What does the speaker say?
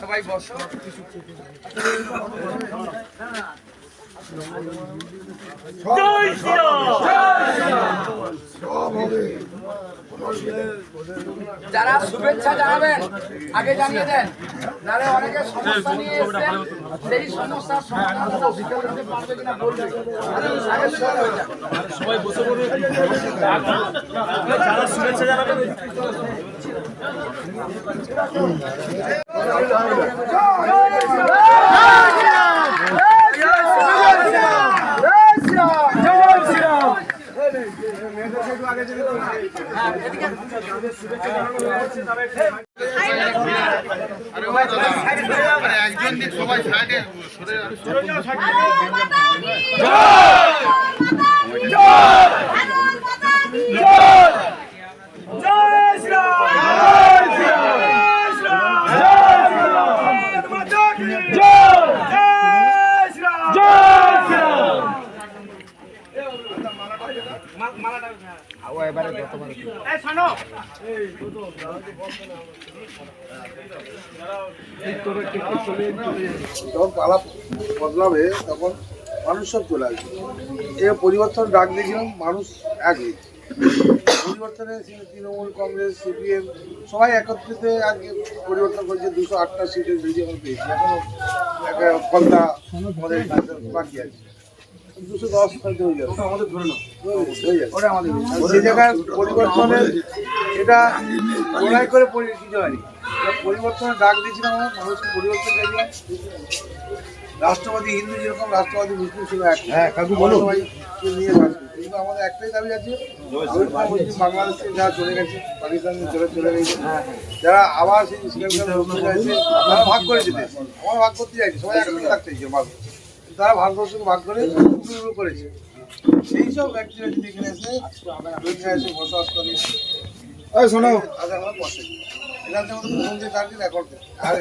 সবাই বসো। যারা শুভেচ্ছা জানাবেন আগে জানিয়ে দেন, নাহলে অনেকে সমস্যা নিয়ে এসেছেন, সেই সমস্যার সমাধান করতে পারবে কিনা বলবে। সবাই বসে পড়বে, যারা শুভেচ্ছা জানাবেন। একজন দিক সবাই সাইডে সরে যখন পালা বদলাবে তখন মানুষ সব চলে আসবে। এই পরিবর্তন ডাক দিয়েছিলাম, মানুষ একই পরিবর্তনে তৃণমূল, কংগ্রেস, সিপিএম সবাই একত্রিত আজকে পরিবর্তন করেছে। 208টা সিটের বেশি আমরা পেয়েছি। এখনো একটা ফলটা আমাদের বাকি আছে, 210 হয়তো হয়ে যাবে, আমাদের ধরে নাও হয়ে যাবে। ওটা আমাদের সেই জায়গায় পরিবর্তনের এটা লড়াই করে কিছু হয়নি। পরিবর্তনের ডাক দিয়েছিলাম, আমরা মানুষকে পরিবর্তন চাইছিলাম। রাষ্ট্রবাদী হিন্দু যেরকম রাষ্ট্রবাদী মুসলিম ছিল নিয়ে বাঁচবে, কিন্তু আমাদের একটাই দাবি আছে, বাংলাদেশে যারা চলে গেছে, পাকিস্তান চলে গেছে, যারা আবার সেই চাইছে, তারা ভাগ করে যেতে, আমরা ভাগ করতে চাইছি, সবাই একসাথে থাকতে চাইছে ভাগ, তারা ভারতবর্ষকে ভাগ করে শুরু করেছে। সেই সব ব্যক্তিরা যদি এখানে এসে বসবাস করে, শোনো তাদের আমার পছন্দ, এখান থেকে প্রথম যে কার্যে রেকর্ড আর